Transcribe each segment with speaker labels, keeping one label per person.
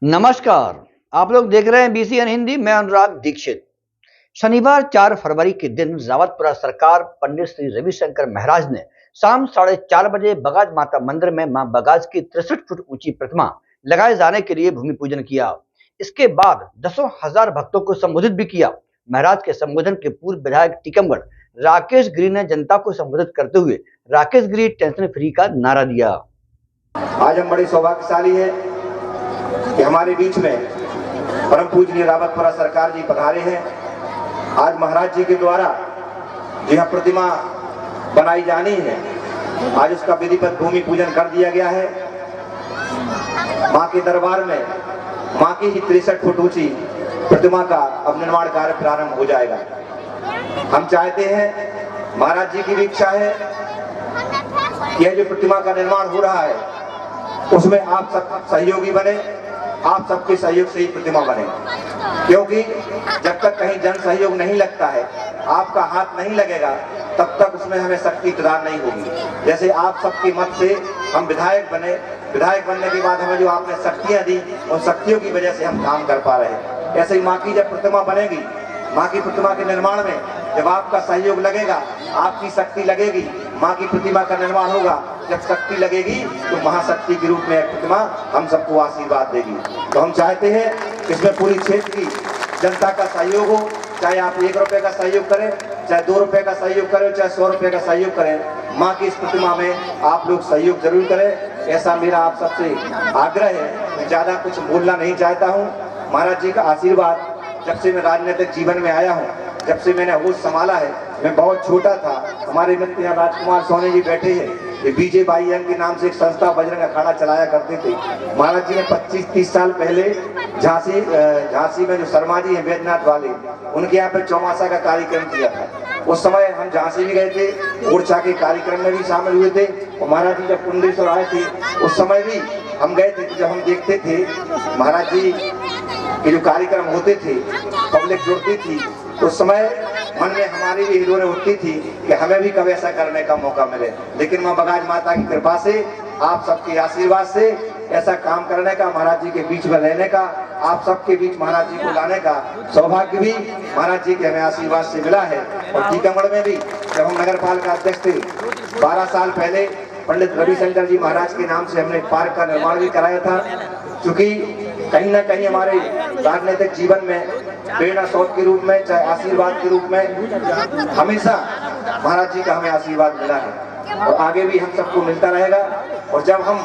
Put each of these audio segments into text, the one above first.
Speaker 1: नमस्कार, आप लोग देख रहे हैं बीसीएन हिंदी। मैं अनुराग दीक्षित। शनिवार 4 फरवरी के दिन रावतपुरा सरकार पंडित श्री रविशंकर महाराज ने शाम 4:30 बजे बगाज माता मंदिर में मां बगाज की 63 फुट ऊंची प्रतिमा लगाए जाने के लिए भूमि पूजन किया। इसके बाद दसों हजार भक्तों को संबोधित भी किया। महाराज के संबोधन के पूर्व विधायक टीकमगढ़ राकेश गिरी ने जनता को संबोधित करते हुए राकेश गिरी टेंशन फ्री का नारा दिया।
Speaker 2: आज हम बड़े सौभाग्यशाली है कि हमारे बीच में परम पूजनीय रावतपुरा सरकार जी पधारे हैं। आज महाराज जी के द्वारा जो यह प्रतिमा बनाई जानी है, आज उसका विधिवत भूमि पूजन कर दिया गया है। मां के दरबार में मां की ही 63 फुट ऊंची प्रतिमा का अब निर्माण कार्य प्रारंभ हो जाएगा। हम चाहते हैं, महाराज जी की भी इच्छा है, यह जो प्रतिमा का निर्माण हो रहा है उसमें आप सब सहयोगी बने, आप सबके सहयोग से ही प्रतिमा बने, क्योंकि जब तक कहीं जन सहयोग नहीं लगता है, आपका हाथ नहीं लगेगा, तब तक उसमें हमें शक्ति प्रदान नहीं होगी। जैसे आप सबकी मत से हम विधायक बने, विधायक बनने के बाद हमें जो आपने शक्तियां दी, उन शक्तियों की वजह से हम काम कर पा रहे हैं। ऐसे ही माँ की जब प्रतिमा बनेगी, माँ की प्रतिमा के निर्माण में जब आपका सहयोग लगेगा, आपकी शक्ति लगेगी, माँ की प्रतिमा का निर्माण होगा, जब शक्ति लगेगी तो महाशक्ति के रूप में एक प्रतिमा हम सबको आशीर्वाद देगी। तो हम चाहते हैं कि इसमें पूरी क्षेत्र की जनता का सहयोग हो, चाहे आप 1 रुपए का सहयोग करें, चाहे 2 रुपए का सहयोग करें, चाहे 100 रुपए का सहयोग करें, माँ की इस प्रतिमा में आप लोग सहयोग जरूर करें। ऐसा मेरा आप सबसे आग्रह है। मैं ज्यादा कुछ बोलना नहीं चाहता हूँ। महाराज जी का आशीर्वाद, जब से मैं राजनीतिक जीवन में आया हूँ, जब से मैंने होश संभाला है, मैं बहुत छोटा था, हमारे मित्र यहाँ राजकुमार सोनी जी बैठे हैं, ये BJYM के नाम से एक संस्था बजरंग अखाड़ा चलाया करते थे। महाराज जी ने 25-30 साल पहले झांसी में जो शर्मा जी हैं बैद्यनाथ वाले, उनके यहाँ पे चौमासा का कार्यक्रम किया था। उस समय हम झांसी भी गए थे, ओरछा के कार्यक्रम में भी शामिल हुए थे, और महाराज जी जब कुंडेश्वर आए थे उस समय भी हम गए थे। जब हम देखते थे महाराज जी के जो कार्यक्रम होते थे, पब्लिक जुड़ती थी, उस समय मन में हमारी भी हिलोरें उठती थी कि हमें भी कभी ऐसा करने का मौका मिले। लेकिन मां बगाज माता की कृपा से, आप सबके आशीर्वाद से ऐसा काम करने का, महाराज जी के बीच में रहने का, आप सबके बीच महाराज जी को लाने का सौभाग्य भी महाराज जी के हमें आशीर्वाद से मिला है। और टीकमगढ़ में भी जब हम नगर पालिका अध्यक्ष थे 12 साल पहले, पंडित रविशंकर जी महाराज के नाम से हमने पार्क का निर्माण भी कराया था। क्योंकि कहीं ना कहीं हमारे राजनीतिक जीवन में प्रेरणा स्रोत के रूप में, चाहे आशीर्वाद के रूप में, हमेशा महाराज जी का हमें आशीर्वाद मिला है और आगे भी हम सबको मिलता रहेगा। और जब हम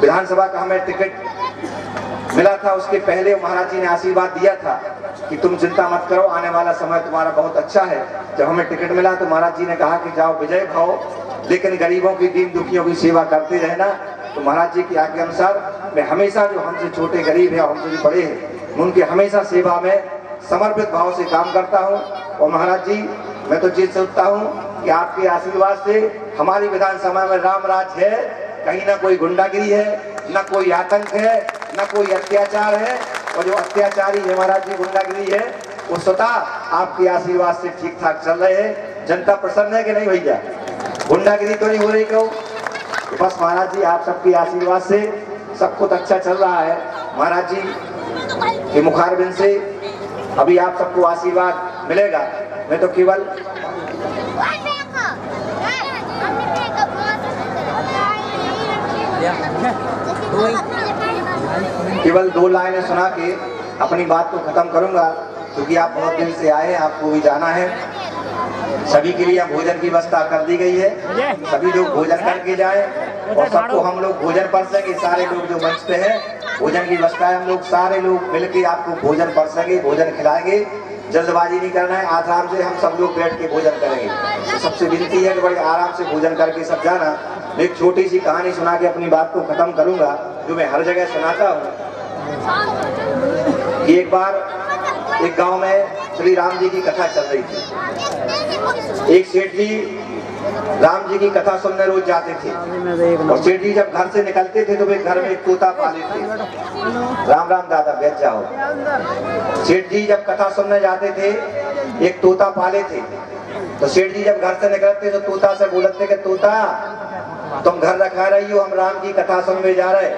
Speaker 2: विधानसभा का हमें टिकट मिला था, उसके पहले महाराज जी ने आशीर्वाद दिया था कि तुम चिंता मत करो, आने वाला समय तुम्हारा बहुत अच्छा है। जब हमें टिकट मिला तो महाराज जी ने कहा कि जाओ विजय खाओ, लेकिन गरीबों की, दीन दुखियों की सेवा करते रहना। तो महाराज जी की आज्ञा अनुसार मैं हमेशा जो हमसे छोटे गरीब है और हमसे जो बड़े हैं, उनकी हमेशा सेवा में समर्पित भाव से काम करता हूँ। और महाराज जी, मैं तो ये सोचता हूँ कि आपके आशीर्वाद से हमारी विधानसभा में राम राज है, कहीं ना कोई गुंडागिरी है, न कोई आतंक है, न कोई अत्याचार है। और जो अत्याचारी है महाराज जी, गुंडागिरी है, वो स्वतः आपके आशीर्वाद से ठीक ठाक चल रहे हैं। जनता प्रसन्न है कि नहीं भैया? गुंडागिरी तो नहीं हो रही क्यों? तो बस महाराज जी, आप सबके आशीर्वाद से सब कुछ अच्छा चल रहा है। महाराज जी के मुखारबिंद से अभी आप सबको आशीर्वाद मिलेगा। मैं तो केवल 2 लाइनें सुना के अपनी बात को खत्म करूंगा, क्योंकि आप बहुत दिन से आए हैं, आपको भी जाना है। सभी के लिए भोजन की व्यवस्था कर दी गई है, सभी लोग भोजन करके जाएं और सबको हम लोग भोजन परसेंगे। सारे लोग जो मंच पे हैं, भोजन की व्यवस्था है, हम लोग सारे लोग मिलके आपको भोजन परसेंगे, भोजन खिलाएंगे। जल्दबाजी नहीं करना है, आराम से हम सब लोग बैठ के भोजन करेंगे। तो सबसे विनती है कि बड़े आराम से भोजन करके सब जाना। मैं एक छोटी सी कहानी सुना के अपनी बात को खत्म करूंगा, जो मैं हर जगह सुनाता हूँ। एक बार एक गांव में श्री राम जी की कथा चल रही थी। एक सेठ जी राम जी की कथा सुनने रोज जाते थे, और सेठ जी जब घर से निकलते थे तो वे घर में एक तोता पाले थे। राम राम दादा, बैठ जाओ। सेठ जी जब कथा सुनने जाते थे, एक तोता पाले थे। तो सेठ जी जब घर से निकलते तो तोता से बोलते कि तोता, तुम घर रखा रही हो, हम राम की कथा सुनने जा रहे।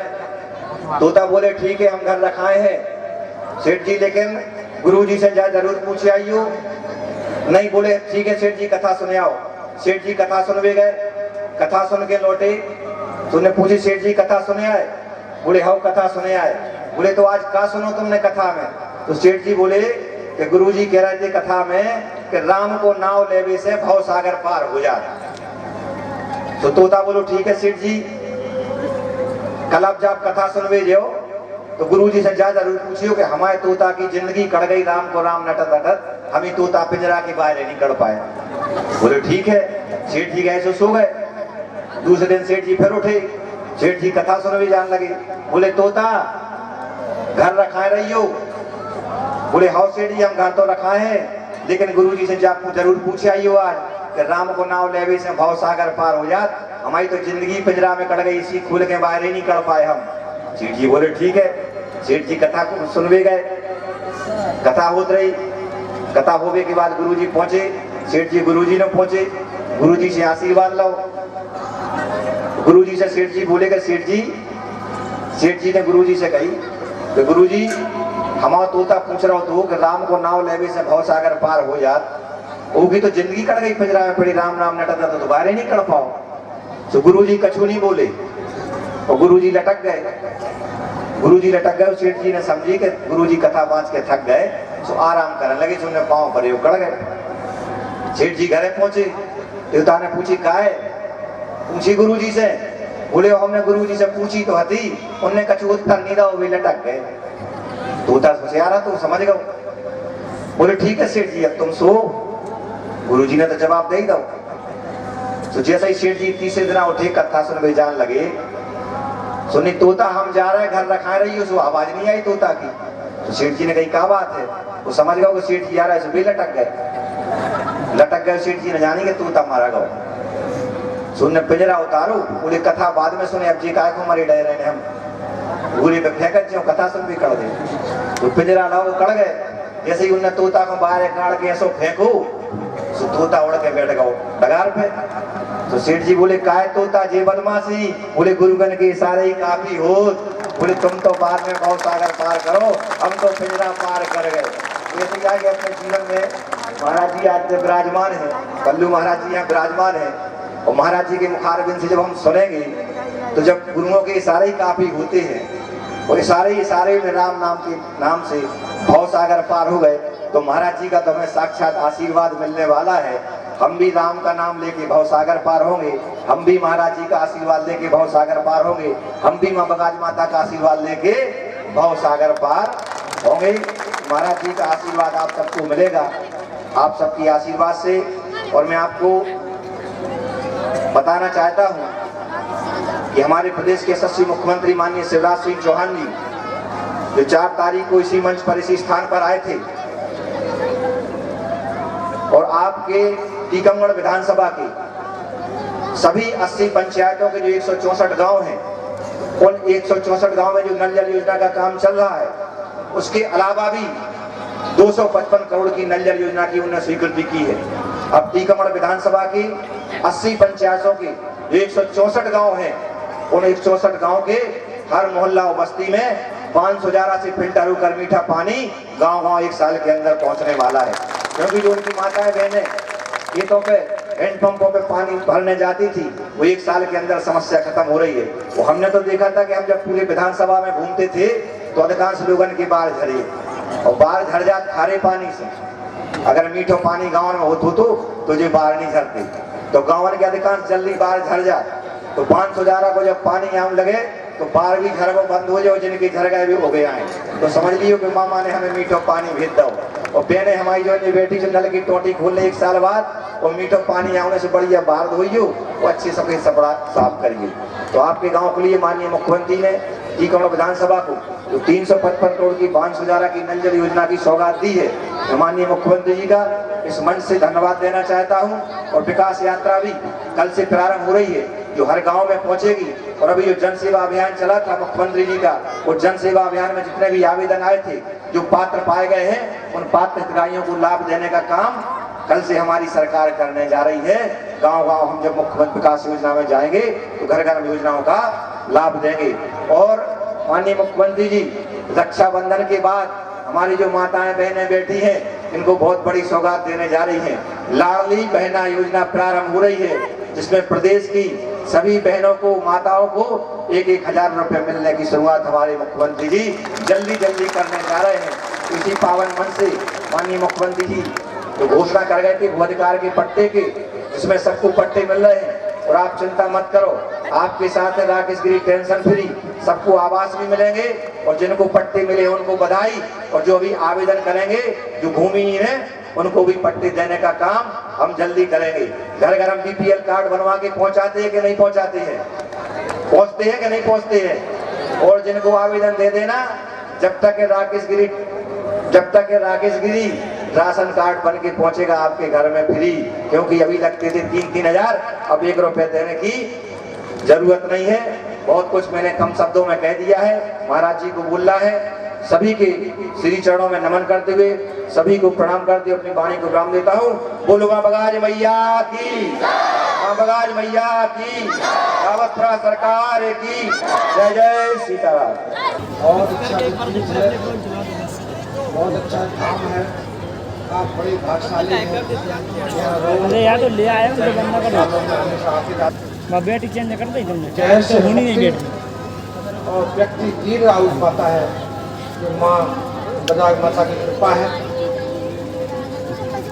Speaker 2: तोता बोले ठीक है हम घर रखाए हैं सेठ जी, लेकिन गुरुजी से जा जरूर पूछे आइयो। नहीं, बोले ठीक है सेठ जी कथा सुने आओ। सेठ जी कथा सुनवे गए, कथा सुन के लौटे तो उन्हें पूछी सेठ जी कथा सुने आए? बोले हाँ कथा सुने आए। बोले तो आज का सुनो तुमने कथा में? तो सेठ जी बोले कि गुरुजी कह रहे थे कथा में कि राम को नाव लेवे से भव सागर पार हो जाता। तो तोता बोलो ठीक है सेठ जी, कल आप जब कथा सुनवे जाओ तो गुरुजी से जा जरूर पूछियो कि हमारे तोता की जिंदगी कट गई, राम को राम नटत अटत, हम ही तोता पिंजरा के बाहर नहीं कर पाए। बोले ठीक है। सेठ जी गए सो गए। दूसरे दिन सेठ जी फिर उठे, सेठ जी कथा सुनवे जान लगे। बोले तोता घर रखाए रहियो? बोले हाँ सेठ जी हम घर तो रखाए हैं, लेकिन गुरुजी से जा जरूर पूछे आइयो आज कि राम को नाव लेवे से भव सागर पार हो जात, हमारी तो जिंदगी पिंजरा में कट गई, इसी खुल के बाहर ही नहीं कर पाए हम। सेठ जी बोले ठीक है। सेठ जी कथा को सुनवे गए, कथा होत रही। कथा होने के बाद गुरुजी पहुंचे, सेठ जी गुरुजी ने पहुंचे, गुरुजी से आशीर्वाद लो। गुरुजी से सेठ जी बोले सेठ जी ने गुरुजी से कही कि गुरुजी हमारा तोता पूछ रहा हो कि राम को नाव लेवे से भव सागर पार हो जात, वो तो जिंदगी कट गई पिंजरा में पड़ी, राम नाम नटता तो दोबारा नहीं कर पाओ। तो गुरुजी कछु नहीं बोले और गुरुजी लटक गए। गुरुजी लटक गए, सेठ जी ने समझी कि गुरुजी कथा बांच के थक गए, तो आराम करने लगे, तो उन्हें पांव पर कड़ गए। सेठ जी घरे पहुंचे, देवता ने पूछी का है? पूछी गुरुजी से। बोले हमने गुरुजी से पूछी तो हती, उनने कछु उत्तर नहीं दो, वे लटक गए। तोता होशियार तो समझ गए। बोले ठीक है सेठ जी अब तुम सो। गुरुजी ने तो जवाब दे दो। तो जैसे ही सेठ जी तीसरे दिन उठे कथा सुनवे जान लगे, सुनी तोता हम जा रहे घर रखा रही हो, आवाज नहीं आई तोता की। तो सेठ जी ने कही क्या बात है? वो समझ गए कि सेठ जी आ रहा है, वे लटक गए। सेठ जी ने जानी कि तोता मारा गया। सुनने पिंजरा उतारो, बोले कथा बाद में सुने, अब जी काय को मरे डर रहे हम भूरे पे फेंक जो कथा सुन भी कर दे। तो पिंजरा लाओ कड़ गए। जैसे ही उनने तोता को बाहर काट के ऐसो फेंको, तो तोता उड़ के बैठ गया डगार पे। तो सेठ जी बोले काय तोता जे बदमाशी? बोले गुरुगन के इशारे ही काफी हो। बोले तुम तो बाद में भव सागर पार करो, हम तो पिंजरा पार कर गए। ऐसे आगे अपने जीवन में महाराज जी आज विराजमान है, कल्लू महाराज जी यहाँ विराजमान है, और महाराज जी के मुखारबिंद से जब हम सुनेंगे तो जब गुरुओं के इशारे ही काफी होते हैं और इशारे में राम नाम के नाम से भव सागर पार हो गए, तो महाराज जी का तो हमें साक्षात आशीर्वाद मिलने वाला है। हम भी राम का नाम लेके भव सागर पार होंगे, हम भी महाराज जी का आशीर्वाद लेके भव सागर पार होंगे, हम भी माँ बगाज माता का आशीर्वाद लेके भव सागर पार होंगे। महाराज जी का आशीर्वाद आप सबको मिलेगा, आप सबकी आशीर्वाद से। और मैं आपको बताना चाहता हूं कि हमारे प्रदेश के यशस्वी मुख्यमंत्री माननीय शिवराज सिंह चौहान जी जो 4 तारीख को इसी मंच पर इसी स्थान पर आए थे और आपके टीकमगढ़ विधानसभा के सभी 80 पंचायतों के जो 164 गांव हैं, उन 164 गांव में जो नल जल योजना का काम चल रहा है, उसके अलावा भी 255 करोड़ की नल जल योजना की उन्होंने स्वीकृति की है। अब टीकमगढ़ विधानसभा की 80 पंचायतों के 164 गांव हैं, उन 164 गांव के हर मोहल्ला और बस्ती में 511 से फिल्टर होकर मीठा पानी गांव-गांव 1 साल के अंदर पहुंचने वाला है। क्योंकि जो उनकी माताएं बहनें खेतों पे हैंडपंपों पे पानी भरने जाती थी, वो 1 साल के अंदर समस्या खत्म हो रही है। वो हमने तो देखा था कि हम जब पूरे विधानसभा में घूमते थे तो अधिकांश लोगन की बाढ़ झड़ी और बाढ़ झड़ जात खारे पानी से। अगर मीठो पानी गाँव में होत तो जो बाढ़ नहीं झड़ती, तो गाँव के अधिकांश जल्दी बाढ़ झड़ जाए। तो 511 को जब पानी आने लगे तो बाढ़ भी झड़गो बंद हो जाओ, जिनके झड़ गए भी हो गए आए। तो समझ लियो कि मामा ने हमें मीठो पानी भेज दो। और बहने हमारी जो बेटी जो नल की टोटी खोलने 1 साल बाद और मीठो पानी आने से बढ़िया बाहर धोइयो, वो अच्छे सफेद सपड़ा साफ करिए। तो आपके गांव के लिए माननीय मुख्यमंत्री ने टीकमगढ़ विधानसभा को जो 355 करोड़ की 511 की नल जल योजना की सौगात दी है, मैं माननीय मुख्यमंत्री जी का इस मंच से धन्यवाद देना चाहता हूं। और विकास यात्रा भी कल से प्रारंभ हो रही है, जो हर गांव में पहुंचेगी। और अभी जो जन सेवा अभियान चला था मुख्यमंत्री जी का, वो जन सेवा अभियान में जितने भी आवेदन आए थे, जो पात्र पाए गए हैं, उन पात्र हितग्राहियों को लाभ देने का काम कल से हमारी सरकार करने जा रही है। गांव-गांव हम जब मुख्यमंत्री विकास योजना में जाएंगे तो घर घर योजनाओं का लाभ देंगे। और माननीय मुख्यमंत्री जी रक्षाबंधन के बाद हमारी जो माताएं बहनें बैठी हैं इनको बहुत बड़ी सौगात देने जा रही हैं। लाडली बहना योजना प्रारंभ हो रही है, जिसमें प्रदेश की सभी बहनों को, माताओं को 1,000 रुपए मिलने की शुरुआत हमारे मुख्यमंत्री जी जल्दी करने जा रहे हैं। इसी पावन मन से माननीय मुख्यमंत्री जी तो घोषणा कर गए थे भू अधिकार के पट्टे की, जिसमें सबको पट्टे मिल रहे हैं। और आप चिंता मत करो, आपके साथ है राकेश गिरी, टेंशन फ्री, सबको आवास भी मिलेंगे और जिनको पट्टे मिले उनको बधाई। और जो भी आवेदन करेंगे, जो भूमिहीन है उनको भी पट्टे देने का काम हम जल्दी करेंगे। घर घर हम बीपीएल कार्ड बनवा के पहुंचाते हैं कि नहीं पहुंचाते हैं? पहुंचते हैं कि नहीं पहुंचते हैं? और जिनको आवेदन दे देना, जब तक राकेश गिरी राशन कार्ड बन के पहुंचेगा आपके घर में फ्री, क्योंकि अभी लगते थे 3-3 हजार, अब 1 रुपए देने की जरूरत नहीं है। बहुत कुछ मैंने कम शब्दों में कह दिया है, महाराज जी को बोलना है। सभी के श्री चरणों में नमन करते हुए सभी को प्रणाम करते हुए अपनी वाणी को विराम देता हूँ। बोलो माँ बगाज मैया की, माँ बगाज मैया की, रावतपुरा सरकार की जय जय सीताराम।
Speaker 3: बहुत अच्छा काम है, आप बड़ी भाग्यशाली हैं।
Speaker 4: अरे यार तो ले आया तो बंदा कर मैं बेटी चेंज कर दी तुमने
Speaker 3: जय से
Speaker 4: होनी नहीं बेटी
Speaker 3: और व्यक्ति दीर्घ आयु पाता है, जो माँ बजाग माता की कृपा है।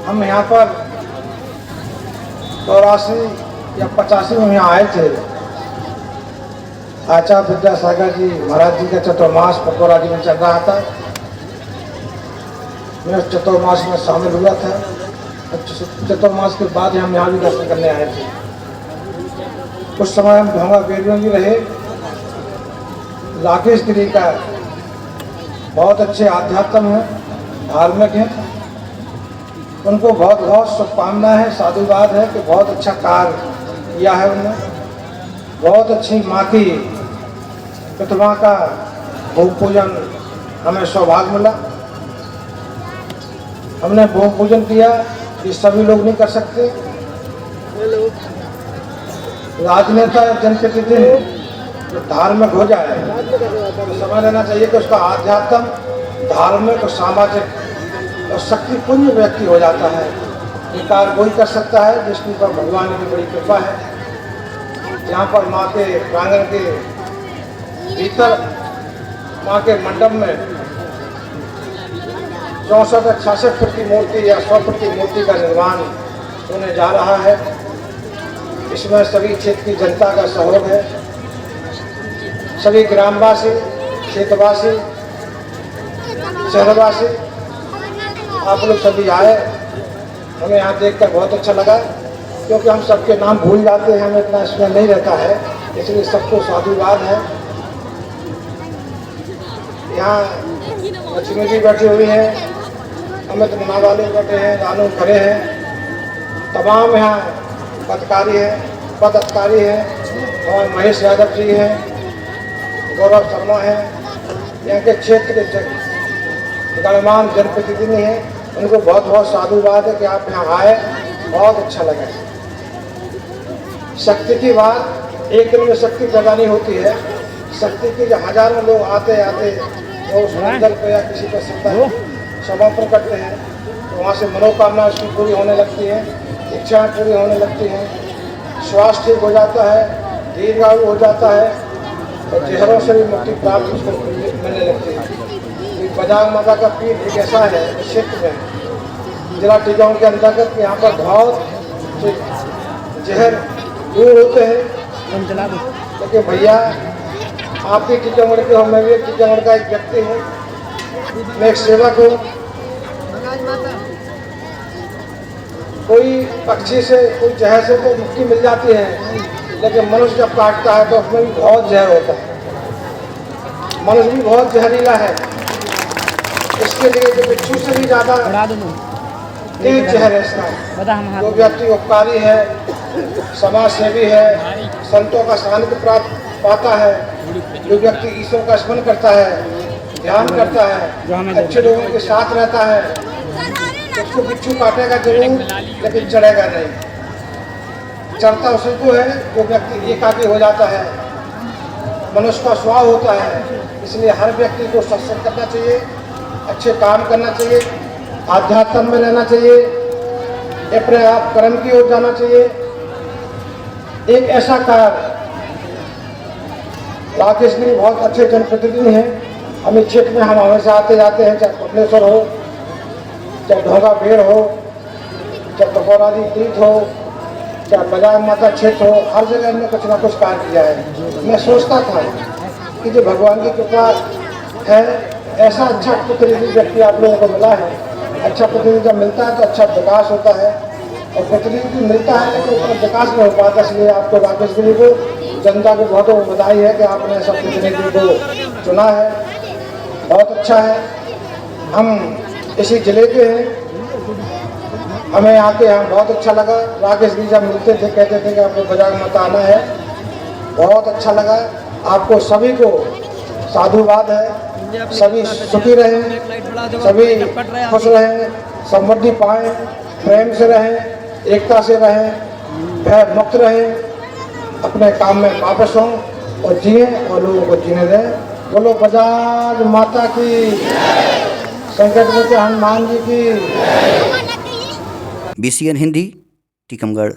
Speaker 3: हम यहाँ पर 84 या 85 में यहाँ आए थे। आचार्य विद्यासागर जी महाराज जी का चतुर्मास पटोरा जी में चल रहा था। मैं उस चतुर्मास में शामिल हुआ था। चतुर्मास के बाद हम यहाँ भी दर्शन करने आए थे। उस समय हम ढोंगा बेरियों भी रहे। राकेश गिरी का बहुत अच्छे आध्यात्म है, धार्मिक है, उनको बहुत बहुत शुभकामना है, साधुवाद है कि बहुत अच्छा कार्य किया है उन्होंने। बहुत अच्छी माँ की प्रतिमा का भोग पूजन हमें सौभाग्य मिला। हमने भोग पूजन किया, ये सभी लोग नहीं कर सकते। राजनेता जनप्रतिनिधि जो धार्मिक हो जाए तो समझ लेना चाहिए कि उसका आध्यात्म, धार्मिक और सामाजिक और शक्तिपुंज व्यक्ति हो जाता है। ये कार्य वही कर सकता है जिसके ऊपर भगवान की बड़ी कृपा है। यहाँ पर माँ के प्रांगण के भीतर, माँ के मंडप में 64-66 फुट की मूर्ति या 100 फुट की मूर्ति का निर्माण होने जा रहा है। इसमें सभी क्षेत्र की जनता का सहयोग है। सभी ग्रामवासी, क्षेत्रवासी, शहरवासी, आप लोग सभी आए। हमें यहाँ देखकर बहुत अच्छा लगा, क्योंकि हम सबके नाम भूल जाते हैं, हमें इतना इसमें नहीं रहता है, इसलिए सबको साधुवाद है। यहाँ लक्ष्मी जी बैठी हुई हैं, अमित नावाले बैठे हैं, रानू खड़े हैं, तमाम यहाँ पदाधिकारी हैं और महेश यादव जी हैं, गौरव शर्मा हैं, यहाँ के क्षेत्र के गणमान्य जनप्रतिनिधि हैं। उनको बहुत बहुत साधुवाद है कि आप यहाँ आए, बहुत अच्छा लगा। शक्ति की बात एक दिन में शक्ति पैदा नहीं होती है। शक्ति की जो हजारों लोग आते वो उस मंदिर पर या किसी पर समर्पण करते हैं, तो वहाँ से मनोकामना उसकी पूरी होने लगती है, इच्छाएं पूरी होने लगती हैं, स्वास्थ्य ठीक हो जाता है, दीर्घायु हो जाता है और जहरों से भी मुक्ति प्राप्त उसको मिलने लगती है। बजाग माता का पीठ एक ऐसा है इस क्षेत्र में, जिला टीकाओं के अंतर्गत यहाँ पर बहुत से जहर दूर होते हैं। क्योंकि भैया आप भी टीकागढ़ के हो, मैं भी टीकागढ़ का एक व्यक्ति हूँ, मैं एक सेवक हूँ। कोई पक्षी से, कोई जहर से तो मुक्ति मिल जाती है, लेकिन मनुष्य जब काटता है तो उसमें भी बहुत जहर होता है। मनुष्य भी बहुत जहरीला है। इसके लिए जो बिच्छू से भी ज़्यादा तेज जहर है इसका। जो व्यक्ति उपकारी है, समाज सेवी है, संतों का सानिध्य प्राप्त पाता है, जो व्यक्ति ईश्वर का स्मरण करता है, ध्यान करता है, अच्छे लोगों के साथ रहता है, उसको बिच्छू काटेगा जरूर लेकिन चढ़ेगा नहीं। चढ़ता उसी को है जो व्यक्ति एकाकी हो जाता है, मनुष्य का स्वभाव होता है, इसलिए हर व्यक्ति को सत्संग करना चाहिए, अच्छे काम करना चाहिए, आध्यात्म में रहना चाहिए, अपने आप कर्म की ओर जाना चाहिए। एक ऐसा कार्य, राकेश गिरी बहुत अच्छे जनप्रतिनिधि हैं। हम इस क्षेत्र में हम हमेशा आते जाते हैं, चाहे कपिलेश्वर हो, चाहे ढोंगा बेर हो, चाहे कपौरादी तीर्थ हो, चाहे बजाज माता क्षेत्र हो, हर जगह हमने कुछ ना कुछ कार्य किया है। मैं सोचता था कि जो भगवान की कृपा है, ऐसा अच्छा प्रतिनिधि व्यक्ति आप लोगों को मिला है। अच्छा प्रतिनिधि जब मिलता है तो अच्छा विकास होता है, और प्रतिनिधि मिलता है लेकिन उसका विकास नहीं हो पाता। इसलिए आपको राकेश गिरी को, जनता को बहुत बहुत बधाई है कि आपने ऐसा प्रतिनिधि को चुना है, बहुत अच्छा है। हम इसी जिले के हैं, हमें आके यहाँ बहुत अच्छा लगा। राकेश गिरी जब मिलते थे कहते थे कि आपको बजाज माता आना है, बहुत अच्छा लगा। आपको सभी को साधुवाद है, सभी सुखी रहें, सभी खुश रहें, समृद्धि पाएं, प्रेम से रहें, एकता से रहें, भय मुक्त रहें, अपने काम में वापस हों और जिए और लोगों को जीने दें। बोलो बजाज माता की, संकट में हनुमान जी की।
Speaker 1: BCN हिंदी, टीकमगढ़।